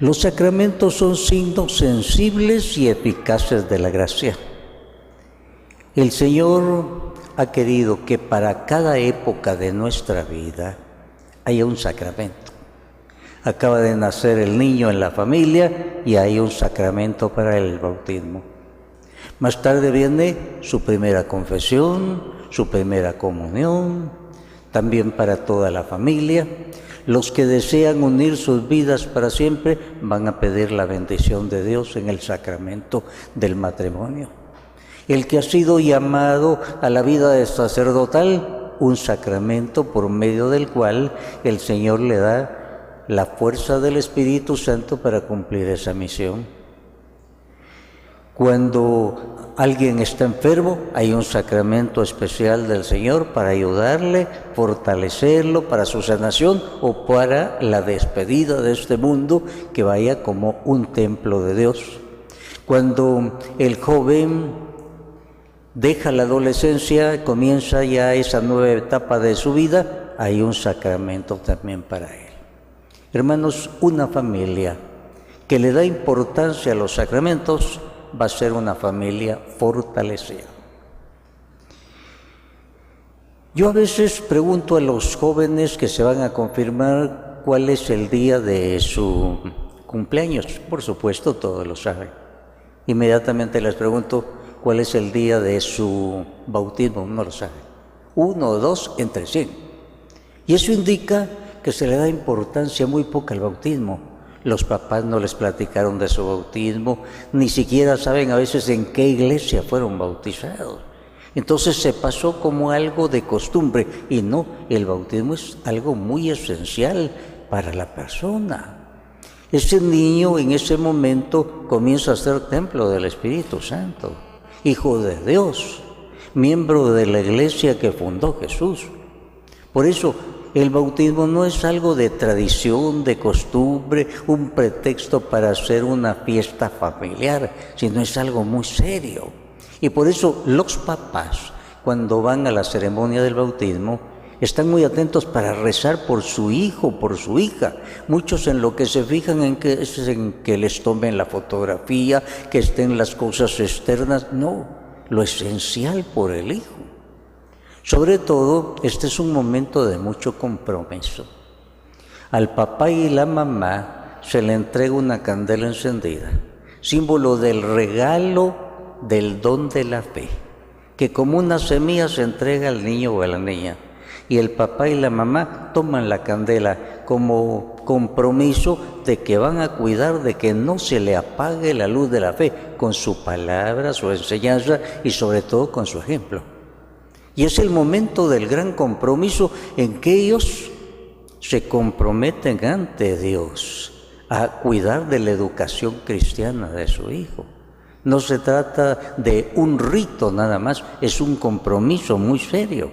Los sacramentos son signos sensibles y eficaces de la gracia. El Señor ha querido que para cada época de nuestra vida haya un sacramento. Acaba de nacer el niño en la familia y hay un sacramento para el bautismo. Más tarde viene su primera confesión, su primera comunión, también para toda la familia. Los que desean unir sus vidas para siempre van a pedir la bendición de Dios en el sacramento del matrimonio. El que ha sido llamado a la vida sacerdotal, un sacramento por medio del cual el Señor le da la fuerza del Espíritu Santo para cumplir esa misión. Cuando alguien está enfermo, hay un sacramento especial del Señor para ayudarle, fortalecerlo para su sanación o para la despedida de este mundo, que vaya como un templo de Dios. Cuando el joven deja la adolescencia, comienza ya esa nueva etapa de su vida, hay un sacramento también para él. Hermanos, una familia que le da importancia a los sacramentos va a ser una familia fortalecida. Yo a veces pregunto a los jóvenes que se van a confirmar cuál es el día de su cumpleaños. Por supuesto, todos lo saben. Inmediatamente les pregunto cuál es el día de su bautismo. No lo saben. 1 o 2 entre 100. Y eso indica que se le da importancia muy poca al bautismo. Los papás no les platicaron de su bautismo, ni siquiera saben a veces en qué iglesia fueron bautizados. Entonces se pasó como algo de costumbre, y no, el bautismo es algo muy esencial para la persona. Ese niño en ese momento comienza a ser templo del Espíritu Santo, hijo de Dios, miembro de la iglesia que fundó Jesús. Por eso, el bautismo no es algo de tradición, de costumbre, un pretexto para hacer una fiesta familiar, sino es algo muy serio. Y por eso los papás, cuando van a la ceremonia del bautismo, están muy atentos para rezar por su hijo, por su hija. Muchos en lo que se fijan es en que les tomen la fotografía, que estén las cosas externas. No, lo esencial por el hijo. Sobre todo, este es un momento de mucho compromiso. Al papá y la mamá se le entrega una candela encendida, símbolo del regalo del don de la fe, que como una semilla se entrega al niño o a la niña. Y el papá y la mamá toman la candela como compromiso de que van a cuidar de que no se le apague la luz de la fe con su palabra, su enseñanza y sobre todo con su ejemplo. Y es el momento del gran compromiso en que ellos se comprometen ante Dios a cuidar de la educación cristiana de su hijo. No se trata de un rito nada más, es un compromiso muy serio.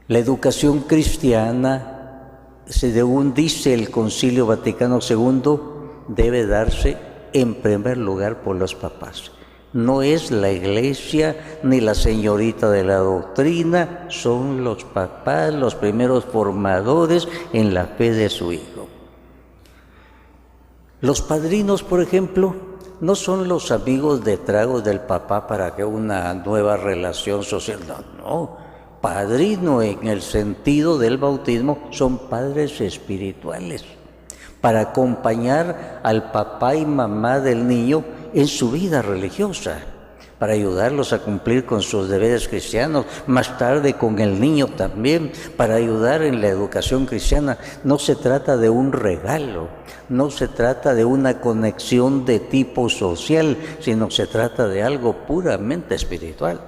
La educación cristiana, según dice el Concilio Vaticano II, debe darse en primer lugar por los papás. No es la iglesia ni la señorita de la doctrina, son los papás los primeros formadores en la fe de su hijo. Los padrinos, por ejemplo, no son los amigos de trago del papá para que una nueva relación social, no. Padrino en el sentido del bautismo son padres espirituales para acompañar al papá y mamá del niño en su vida religiosa, para ayudarlos a cumplir con sus deberes cristianos, más tarde con el niño también, para ayudar en la educación cristiana. No se trata de un regalo, no se trata de una conexión de tipo social, sino se trata de algo puramente espiritual.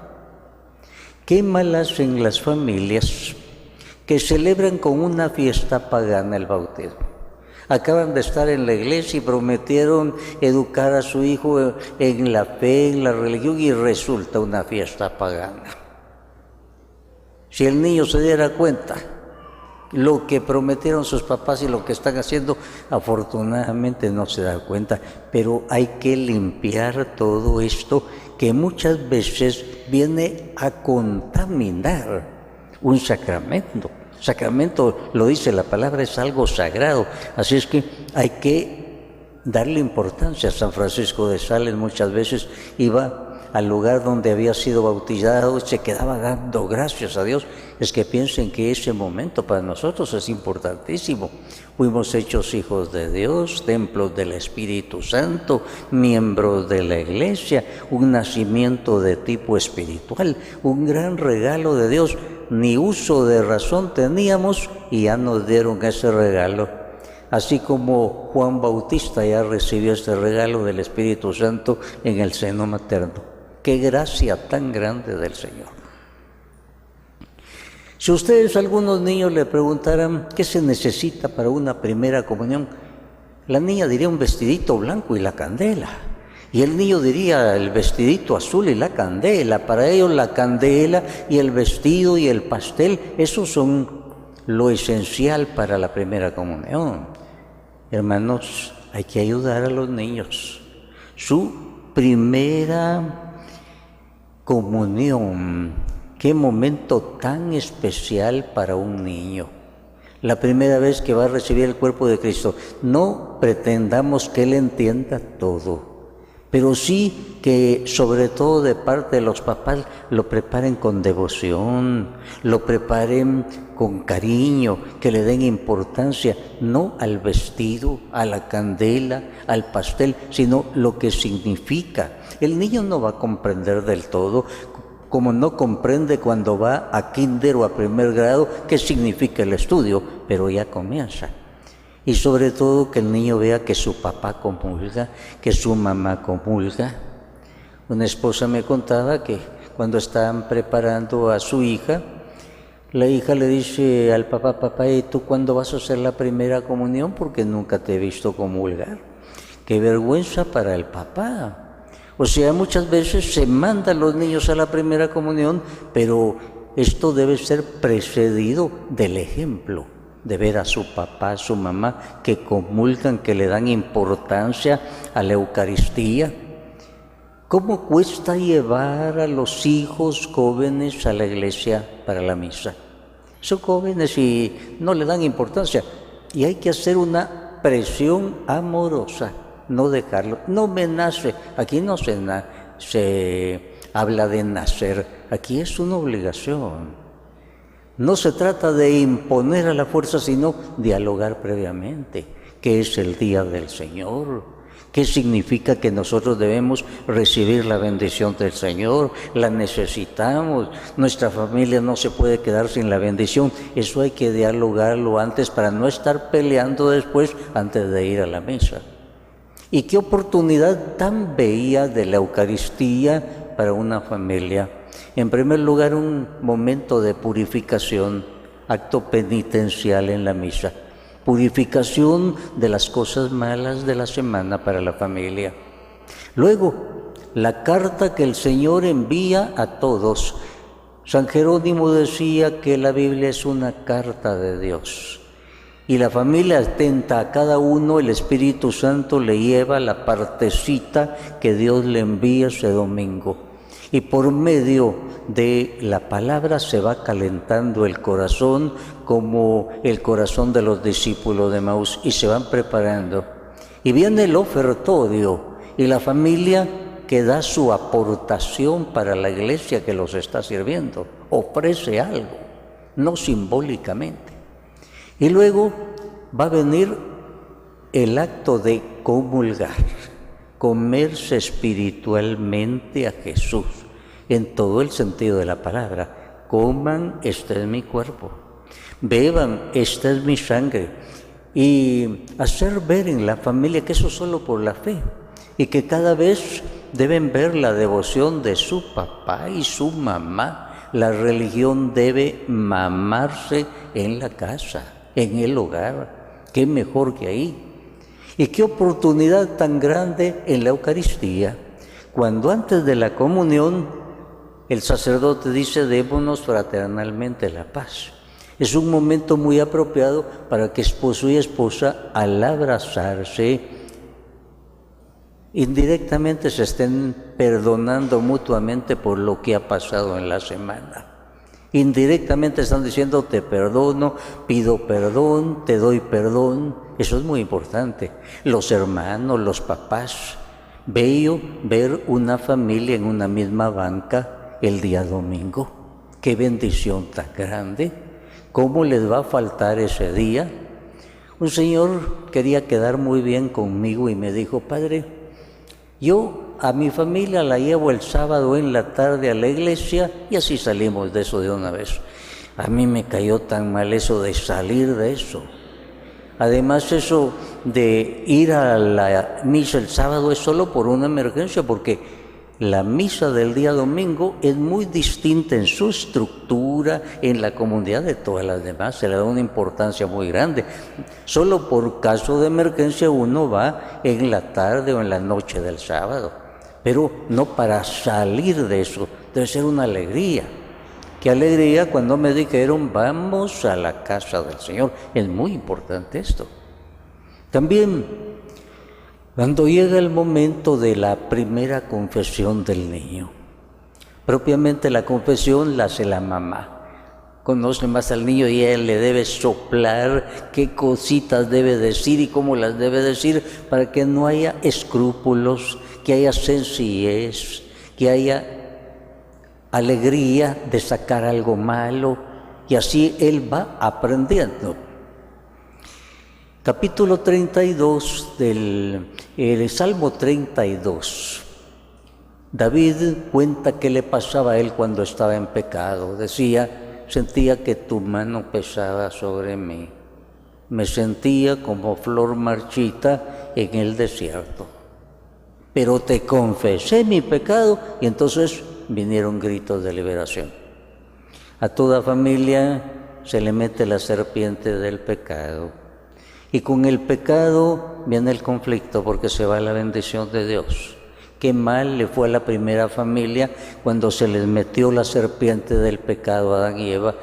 Qué mal hacen las familias que celebran con una fiesta pagana el bautismo. Acaban de estar en la iglesia y prometieron educar a su hijo en la fe, en la religión, y resulta una fiesta pagana. Si el niño se diera cuenta lo que prometieron sus papás y lo que están haciendo, afortunadamente no se da cuenta, pero hay que limpiar todo esto que muchas veces viene a contaminar un sacramento. Sacramento, lo dice la palabra, es algo sagrado. Así es que hay que darle importancia. San Francisco de Sales muchas veces iba al lugar donde había sido bautizado y se quedaba dando gracias a Dios. Es que piensen que ese momento para nosotros es importantísimo. Fuimos hechos hijos de Dios, templos del Espíritu Santo, miembros de la Iglesia, un nacimiento de tipo espiritual, un gran regalo de Dios. Ni uso de razón teníamos y ya nos dieron ese regalo. Así como Juan Bautista ya recibió este regalo del Espíritu Santo en el seno materno. ¡Qué gracia tan grande del Señor! Si ustedes a algunos niños le preguntaran qué se necesita para una primera comunión, la niña diría un vestidito blanco y la candela. Y el niño diría el vestidito azul y la candela. Para ellos la candela y el vestido y el pastel, esos son lo esencial para la primera comunión. Hermanos, hay que ayudar a los niños. Su primera comunión, qué momento tan especial para un niño. La primera vez que va a recibir el cuerpo de Cristo. No pretendamos que Él entienda todo, pero sí que sobre todo de parte de los papás lo preparen con devoción, lo preparen con cariño, que le den importancia no al vestido, a la candela, al pastel, sino lo que significa. El niño no va a comprender del todo, como no comprende cuando va a kinder o a primer grado qué significa el estudio, pero ya comienza. Y sobre todo que el niño vea que su papá comulga, que su mamá comulga. Una esposa me contaba que cuando estaban preparando a su hija, la hija le dice al papá: papá, ¿y tú cuándo vas a hacer la primera comunión? Porque nunca te he visto comulgar. ¡Qué vergüenza para el papá! O sea, muchas veces se manda a los niños a la primera comunión, pero esto debe ser precedido del ejemplo, de ver a su papá, a su mamá, que comulgan, que le dan importancia a la Eucaristía. ¿Cómo cuesta llevar a los hijos jóvenes a la iglesia para la misa? Son jóvenes y no le dan importancia. Y hay que hacer una presión amorosa, no dejarlo. No me nace. Aquí no se habla de nacer. Aquí es una obligación. No se trata de imponer a la fuerza, sino dialogar previamente. ¿Qué es el día del Señor? ¿Qué significa que nosotros debemos recibir la bendición del Señor? La necesitamos. Nuestra familia no se puede quedar sin la bendición. Eso hay que dialogarlo antes para no estar peleando después antes de ir a la misa. Y qué oportunidad tan bella de la Eucaristía para una familia. En primer lugar, un momento de purificación, acto penitencial en la misa. Purificación de las cosas malas de la semana para la familia. Luego, la carta que el Señor envía a todos. San Jerónimo decía que la Biblia es una carta de Dios. Y la familia atenta a cada uno, el Espíritu Santo le lleva la partecita que Dios le envía ese domingo. Y por medio de la palabra se va calentando el corazón, como el corazón de los discípulos de Emaús, y se van preparando. Y viene el ofertorio, y la familia que da su aportación para la iglesia que los está sirviendo, ofrece algo, no simbólicamente. Y luego va a venir el acto de comulgar, comerse espiritualmente a Jesús, en todo el sentido de la palabra. Coman, este es mi cuerpo. Beban, esta es mi sangre. Y hacer ver en la familia que eso solo por la fe, y que cada vez deben ver la devoción de su papá y su mamá. La religión debe mamarse en la casa, en el hogar. Qué mejor que ahí. Y qué oportunidad tan grande en la Eucaristía, cuando antes de la comunión el sacerdote dice: démonos fraternalmente la paz. Es un momento muy apropiado para que esposo y esposa, al abrazarse, indirectamente se estén perdonando mutuamente por lo que ha pasado en la semana. Indirectamente están diciendo te perdono, pido perdón, te doy perdón. Eso es muy importante. Los hermanos, los papás. Bello ver una familia en una misma banca el día domingo. Qué bendición tan grande. ¿Cómo les va a faltar ese día? Un señor quería quedar muy bien conmigo y me dijo, padre, yo a mi familia la llevo el sábado en la tarde a la iglesia y así salimos de eso de una vez. A mí me cayó tan mal eso de salir de eso. Además, eso de ir a la misa el sábado es solo por una emergencia, porque la misa del día domingo es muy distinta en su estructura, en la comunidad de todas las demás, se le da una importancia muy grande. Solo por caso de emergencia uno va en la tarde o en la noche del sábado, pero no para salir de eso, debe ser una alegría. Qué alegría cuando me dijeron, vamos a la casa del Señor. Es muy importante esto. También, cuando llega el momento de la primera confesión del niño, propiamente la confesión la hace la mamá. Conoce más al niño y él le debe soplar qué cositas debe decir y cómo las debe decir para que no haya escrúpulos, que haya sencillez, que haya alegría de sacar algo malo, y así él va aprendiendo. Capítulo 32 del Salmo 32. David cuenta qué le pasaba a él cuando estaba en pecado. Decía, sentía que tu mano pesaba sobre mí. Me sentía como flor marchita en el desierto. Pero te confesé mi pecado y entonces vinieron gritos de liberación. A toda familia se le mete la serpiente del pecado. Y con el pecado viene el conflicto porque se va la bendición de Dios. Qué mal le fue a la primera familia cuando se les metió la serpiente del pecado a Adán y Eva.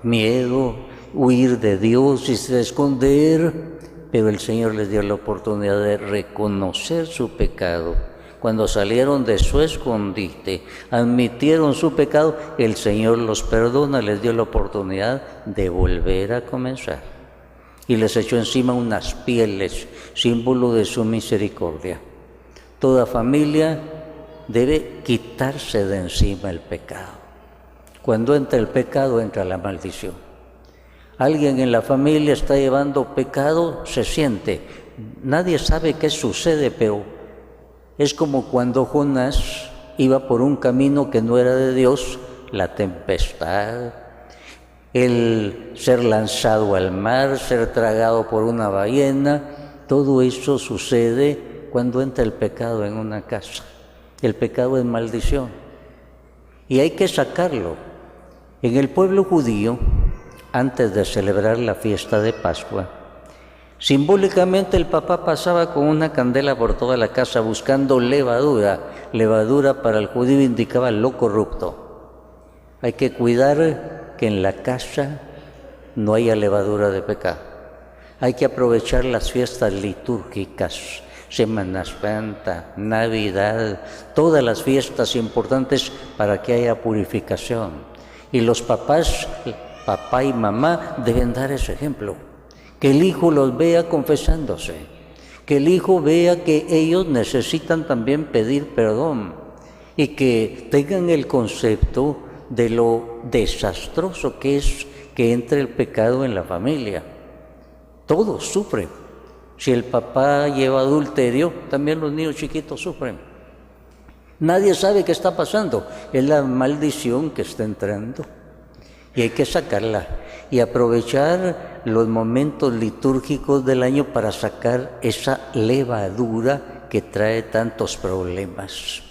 Miedo, huir de Dios y esconder. Pero el Señor les dio la oportunidad de reconocer su pecado. Cuando salieron de su escondite, admitieron su pecado, el Señor los perdona, les dio la oportunidad de volver a comenzar. Y les echó encima unas pieles, símbolo de su misericordia. Toda familia debe quitarse de encima el pecado. Cuando entra el pecado, entra la maldición. Alguien en la familia está llevando pecado, se siente. Nadie sabe qué sucede, pero es como cuando Jonás iba por un camino que no era de Dios, la tempestad, el ser lanzado al mar, ser tragado por una ballena, todo eso sucede cuando entra el pecado en una casa. El pecado es maldición y hay que sacarlo. En el pueblo judío, antes de celebrar la fiesta de Pascua, simbólicamente el papá pasaba con una candela por toda la casa buscando levadura. Levadura para el judío indicaba lo corrupto. Hay que cuidar que en la casa no haya levadura de pecado. Hay que aprovechar las fiestas litúrgicas, Semana Santa, Navidad, todas las fiestas importantes para que haya purificación. Y los papás, papá y mamá, deben dar ese ejemplo. Que el hijo los vea confesándose, que el hijo vea que ellos necesitan también pedir perdón y que tengan el concepto de lo desastroso que es que entre el pecado en la familia. Todos sufren. Si el papá lleva adulterio, también los niños chiquitos sufren. Nadie sabe qué está pasando, es la maldición que está entrando y hay que sacarla. Y aprovechar los momentos litúrgicos del año para sacar esa levadura que trae tantos problemas.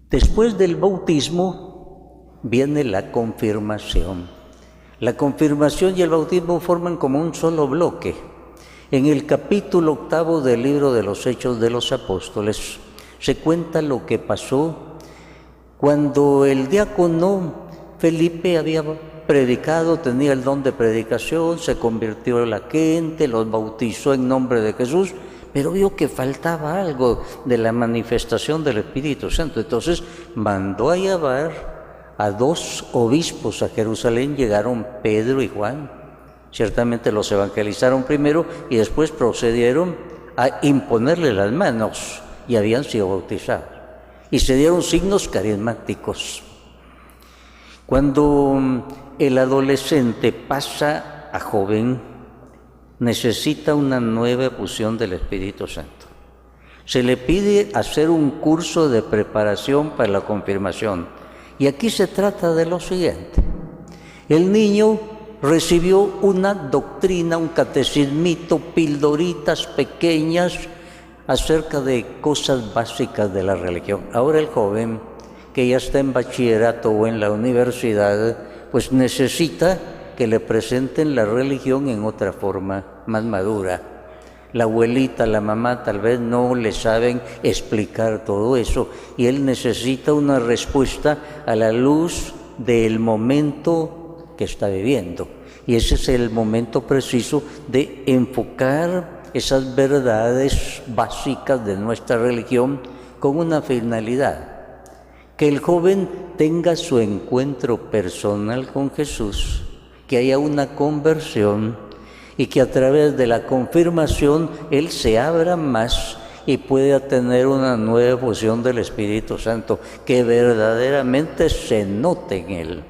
Después del bautismo viene la confirmación. La confirmación y el bautismo forman como un solo bloque. En el capítulo 8 del libro de los Hechos de los Apóstoles se cuenta lo que pasó cuando el diácono Felipe había predicado, tenía el don de predicación, se convirtió en la gente, los bautizó en nombre de Jesús, pero vio que faltaba algo de la manifestación del Espíritu Santo. Entonces mandó a llamar a 2 obispos a Jerusalén, llegaron Pedro y Juan. Ciertamente los evangelizaron primero y después procedieron a imponerle las manos y habían sido bautizados. Y se dieron signos carismáticos. Cuando el adolescente pasa a joven, necesita una nueva efusión del Espíritu Santo. Se le pide hacer un curso de preparación para la confirmación. Y aquí se trata de lo siguiente. El niño recibió una doctrina, un catecismito, pildoritas pequeñas acerca de cosas básicas de la religión. Ahora el joven que ya está en bachillerato o en la universidad, pues necesita que le presenten la religión en otra forma más madura. La abuelita, la mamá tal vez no le saben explicar todo eso y él necesita una respuesta a la luz del momento que está viviendo. Y ese es el momento preciso de enfocar esas verdades básicas de nuestra religión con una finalidad. Que el joven tenga su encuentro personal con Jesús, que haya una conversión y que a través de la confirmación él se abra más y pueda tener una nueva efusión del Espíritu Santo, que verdaderamente se note en él.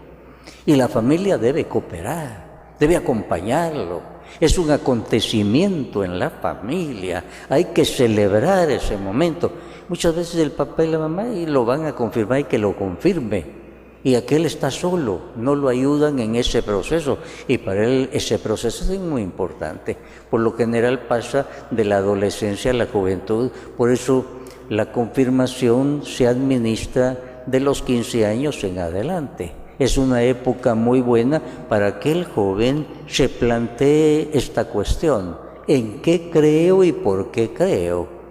Y la familia debe cooperar, debe acompañarlo. Es un acontecimiento en la familia, hay que celebrar ese momento. Muchas veces el papá y la mamá y lo van a confirmar y que lo confirme. Y aquel está solo, no lo ayudan en ese proceso. Y para él ese proceso es muy importante. Por lo general pasa de la adolescencia a la juventud. Por eso la confirmación se administra de los 15 años en adelante. Es una época muy buena para que el joven se plantee esta cuestión. ¿En qué creo y por qué creo?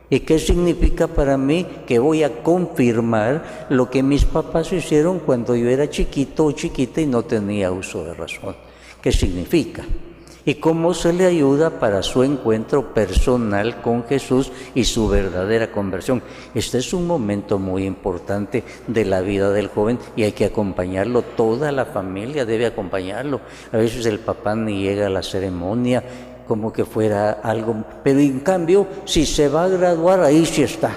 ¿Y qué significa para mí que voy a confirmar lo que mis papás hicieron cuando yo era chiquito o chiquita y no tenía uso de razón? ¿Qué significa? ¿Y cómo se le ayuda para su encuentro personal con Jesús y su verdadera conversión? Este es un momento muy importante de la vida del joven y hay que acompañarlo. Toda la familia debe acompañarlo. A veces el papá ni llega a la ceremonia, como que fuera algo, pero en cambio, si se va a graduar, ahí sí está,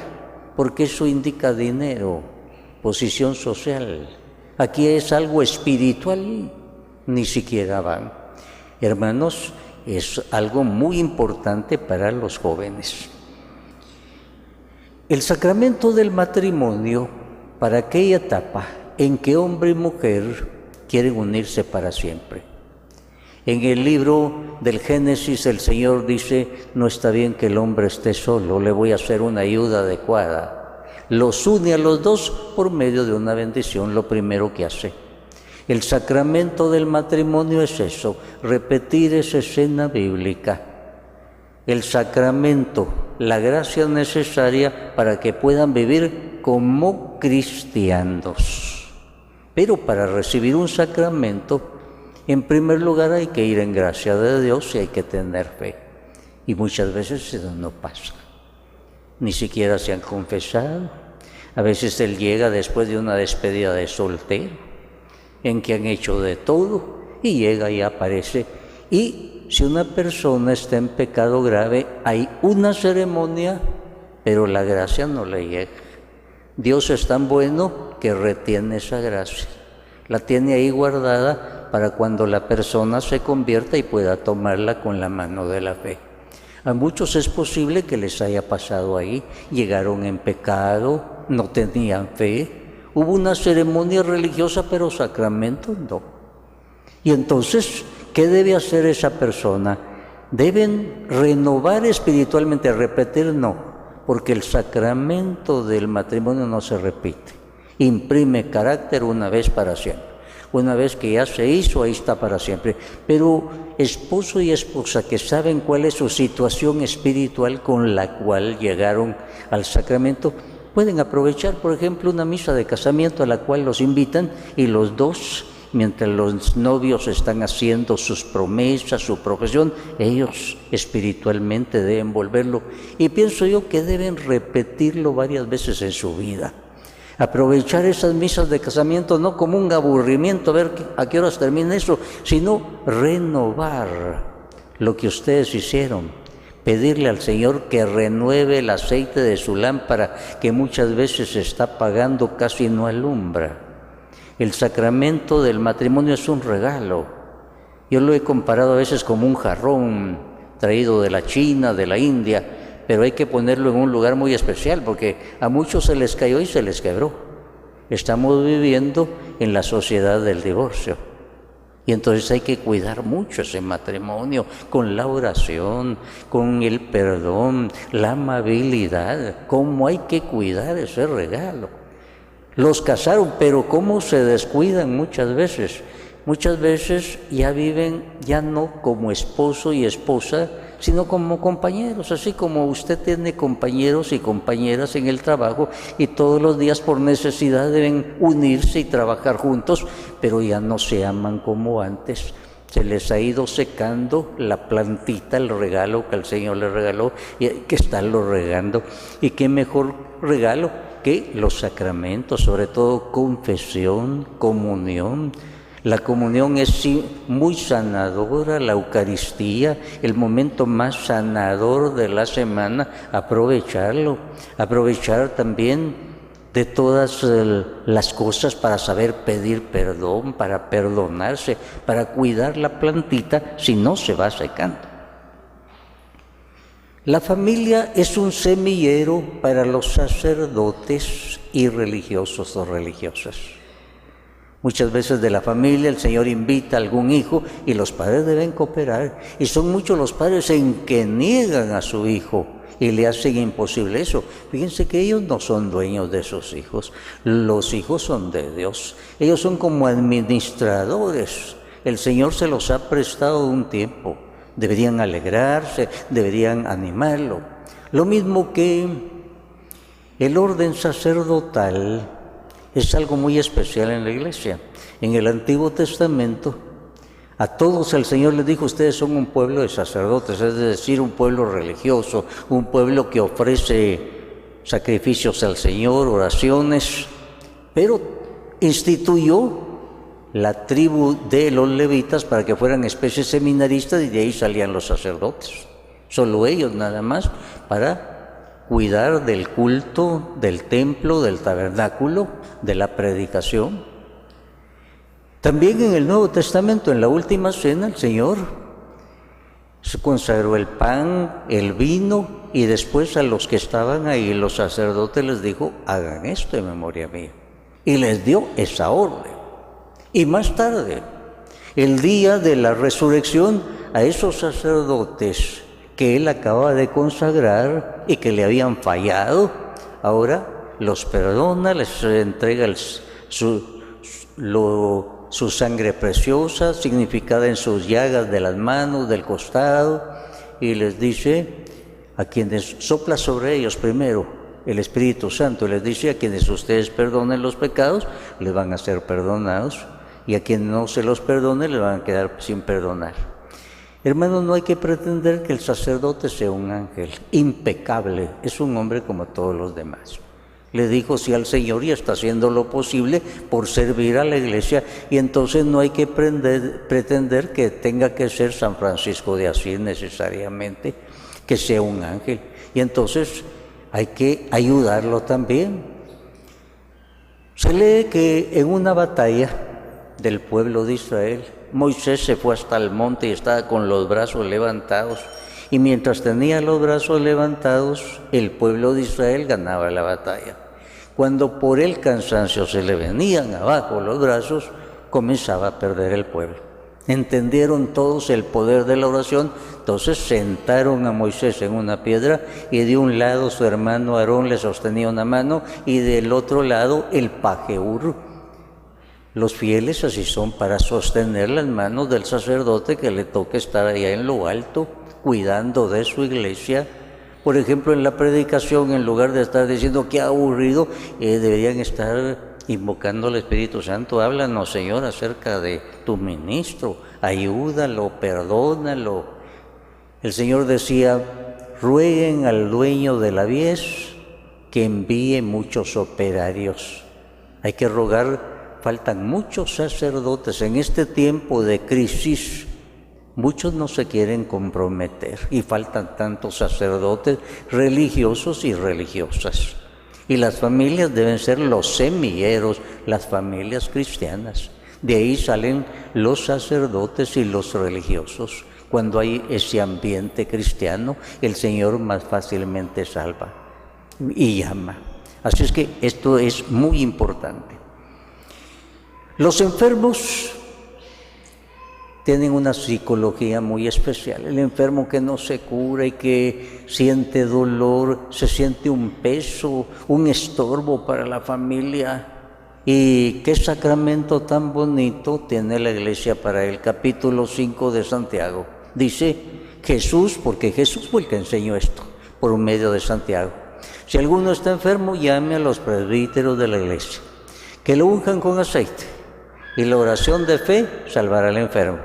porque eso indica dinero, posición social. Aquí es algo espiritual, ni siquiera van. Hermanos, es algo muy importante para los jóvenes. El sacramento del matrimonio, para aquella etapa en que hombre y mujer quieren unirse para siempre. En el libro del Génesis el Señor dice, no está bien que el hombre esté solo, le voy a hacer una ayuda adecuada. Los une a los dos por medio de una bendición, lo primero que hace. El sacramento del matrimonio es eso, repetir esa escena bíblica. El sacramento, la gracia necesaria para que puedan vivir como cristianos. Pero para recibir un sacramento, en primer lugar hay que ir en gracia de Dios y hay que tener fe. Y muchas veces eso no pasa. Ni siquiera se han confesado. A veces él llega después de una despedida de soltero, en que han hecho de todo, y llega y aparece. Y si una persona está en pecado grave, hay una ceremonia, pero la gracia no le llega. Dios es tan bueno que retiene esa gracia. La tiene ahí guardada para cuando la persona se convierta y pueda tomarla con la mano de la fe. A muchos es posible que les haya pasado ahí, llegaron en pecado, no tenían fe, hubo una ceremonia religiosa pero sacramentos no. Y entonces, ¿qué debe hacer esa persona? Deben renovar espiritualmente, repetir no, porque el sacramento del matrimonio no se repite, imprime carácter una vez para siempre. Una vez que ya se hizo, ahí está para siempre. Pero esposo y esposa que saben cuál es su situación espiritual con la cual llegaron al sacramento, pueden aprovechar, por ejemplo, una misa de casamiento a la cual los invitan y los dos, mientras los novios están haciendo sus promesas, su profesión, ellos espiritualmente deben volverlo. Y pienso yo que deben repetirlo varias veces en su vida. Aprovechar esas misas de casamiento no como un aburrimiento, a ver a qué horas termina eso, sino renovar lo que ustedes hicieron. Pedirle al Señor que renueve el aceite de su lámpara, que muchas veces se está apagando, casi no alumbra. El sacramento del matrimonio es un regalo. Yo lo he comparado a veces como un jarrón traído de la China, de la India, pero hay que ponerlo en un lugar muy especial porque a muchos se les cayó y se les quebró. Estamos viviendo en la sociedad del divorcio y entonces hay que cuidar mucho ese matrimonio con la oración, con el perdón, la amabilidad. ¿Cómo hay que cuidar ese regalo? Los casaron, pero ¿cómo se descuidan muchas veces? Muchas veces ya viven ya no como esposo y esposa, sino como compañeros, así como usted tiene compañeros y compañeras en el trabajo y todos los días por necesidad deben unirse y trabajar juntos, pero ya no se aman como antes. Se les ha ido secando la plantita, el regalo que el Señor les regaló y hay que estarlo regando. ¿Y qué mejor regalo que los sacramentos, sobre todo confesión, comunión? La comunión es muy sanadora, la Eucaristía, el momento más sanador de la semana, aprovecharlo, aprovechar también de todas las cosas para saber pedir perdón, para perdonarse, para cuidar la plantita si no se va secando. La familia es un semillero para los sacerdotes y religiosos o religiosas. Muchas veces de la familia el Señor invita a algún hijo y los padres deben cooperar. Y son muchos los padres en que niegan a su hijo y le hacen imposible eso. Fíjense que ellos no son dueños de sus hijos, los hijos son de Dios. Ellos son como administradores. El Señor se los ha prestado un tiempo. Deberían alegrarse, deberían animarlo. Lo mismo que el orden sacerdotal es algo muy especial en la iglesia. En el Antiguo Testamento, a todos el Señor les dijo, ustedes son un pueblo de sacerdotes, es decir, un pueblo religioso, un pueblo que ofrece sacrificios al Señor, oraciones, pero instituyó la tribu de los levitas para que fueran especies seminaristas y de ahí salían los sacerdotes. Solo ellos nada más para cuidar del culto, del templo, del tabernáculo, de la predicación. También en el Nuevo Testamento, en la última cena, el Señor se consagró el pan, el vino, y después a los que estaban ahí, los sacerdotes les dijo, hagan esto en memoria mía. Y les dio esa orden. Y más tarde, el día de la resurrección, a esos sacerdotes que él acaba de consagrar y que le habían fallado, ahora los perdona, les entrega su sangre preciosa, significada en sus llagas de las manos, del costado, y les dice a quienes sopla sobre ellos primero el Espíritu Santo, les dice a quienes ustedes perdonen los pecados, les van a ser perdonados, y a quienes no se los perdone, les van a quedar sin perdonar. Hermanos, no hay que pretender que el sacerdote sea un ángel impecable, es un hombre como todos los demás. Le dijo sí al Señor y está haciendo lo posible por servir a la iglesia, y entonces no hay que pretender que tenga que ser San Francisco de Asís necesariamente, que sea un ángel, y entonces hay que ayudarlo también. Se lee que en una batalla del pueblo de Israel, Moisés se fue hasta el monte y estaba con los brazos levantados, y mientras tenía los brazos levantados, el pueblo de Israel ganaba la batalla. Cuando por el cansancio se le venían abajo los brazos, comenzaba a perder el pueblo. Entendieron todos el poder de la oración, entonces sentaron a Moisés en una piedra y de un lado su hermano Aarón le sostenía una mano y del otro lado el paje Ur. Los fieles así son para sostener las manos del sacerdote que le toca estar allá en lo alto, cuidando de su iglesia. Por ejemplo, en la predicación, en lugar de estar diciendo qué aburrido, deberían estar invocando al Espíritu Santo. Háblanos, Señor, acerca de tu ministro, ayúdalo, perdónalo. El Señor decía, rueguen al dueño de la mies que envíe muchos operarios. Hay que rogar, faltan muchos sacerdotes en este tiempo de crisis. Muchos no se quieren comprometer y faltan tantos sacerdotes religiosos y religiosas. Y las familias deben ser los semilleros, las familias cristianas. De ahí salen los sacerdotes y los religiosos. Cuando hay ese ambiente cristiano, el Señor más fácilmente salva y llama. Así es que esto es muy importante. Los enfermos tienen una psicología muy especial. El enfermo que no se cura y que siente dolor, se siente un peso, un estorbo para la familia. Y qué sacramento tan bonito tiene la Iglesia para él. Capítulo 5 de Santiago. Dice Jesús, porque Jesús fue el que enseñó esto, por medio de Santiago. Si alguno está enfermo, llame a los presbíteros de la Iglesia, que lo unjan con aceite, y la oración de fe salvará al enfermo.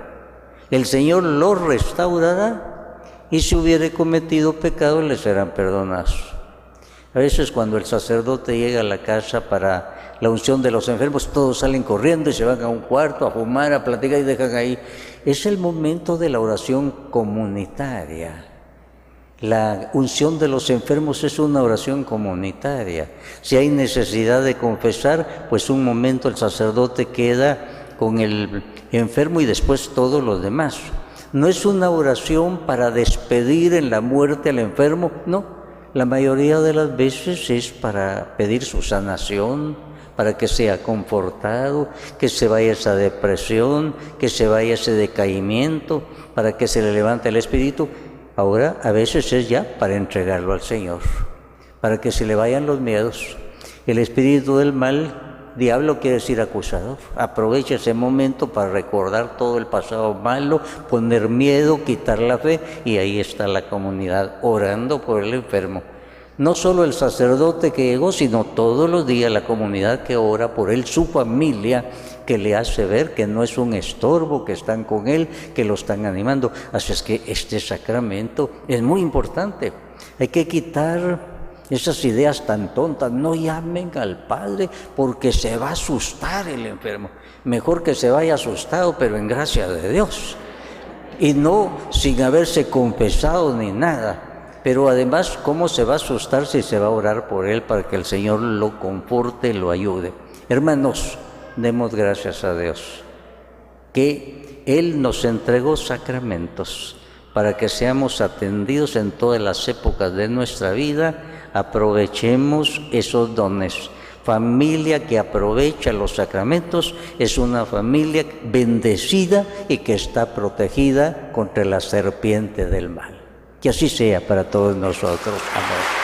El Señor lo restaurará, y si hubiere cometido pecado, le serán perdonados. A veces cuando el sacerdote llega a la casa para la unción de los enfermos, todos salen corriendo y se van a un cuarto a fumar, a platicar y dejan ahí. Es el momento de la oración comunitaria. La unción de los enfermos es una oración comunitaria. Si hay necesidad de confesar, pues un momento el sacerdote queda con el enfermo y después todos los demás. No es una oración para despedir en la muerte al enfermo, no. La mayoría de las veces es para pedir su sanación, para que sea confortado, que se vaya esa depresión, que se vaya ese decaimiento, para que se le levante el espíritu. Ahora a veces es ya para entregarlo al Señor, para que se le vayan los miedos. El espíritu del mal, diablo quiere decir acusador, aprovecha ese momento para recordar todo el pasado malo, poner miedo, quitar la fe, y ahí está la comunidad orando por el enfermo. No solo el sacerdote que llegó, sino todos los días la comunidad que ora por él, su familia, que le hace ver que no es un estorbo, que están con él, que lo están animando. Así es que este sacramento es muy importante. Hay que quitar esas ideas tan tontas. No llamen al Padre porque se va a asustar el enfermo. Mejor que se vaya asustado, pero en gracia de Dios. Y no sin haberse confesado ni nada. Pero además, ¿cómo se va a asustar si se va a orar por él para que el Señor lo conforte, lo ayude? Hermanos, demos gracias a Dios que Él nos entregó sacramentos para que seamos atendidos en todas las épocas de nuestra vida. Aprovechemos esos dones. Familia que aprovecha los sacramentos es una familia bendecida y que está protegida contra la serpiente del mal. Que así sea para todos nosotros. Amén.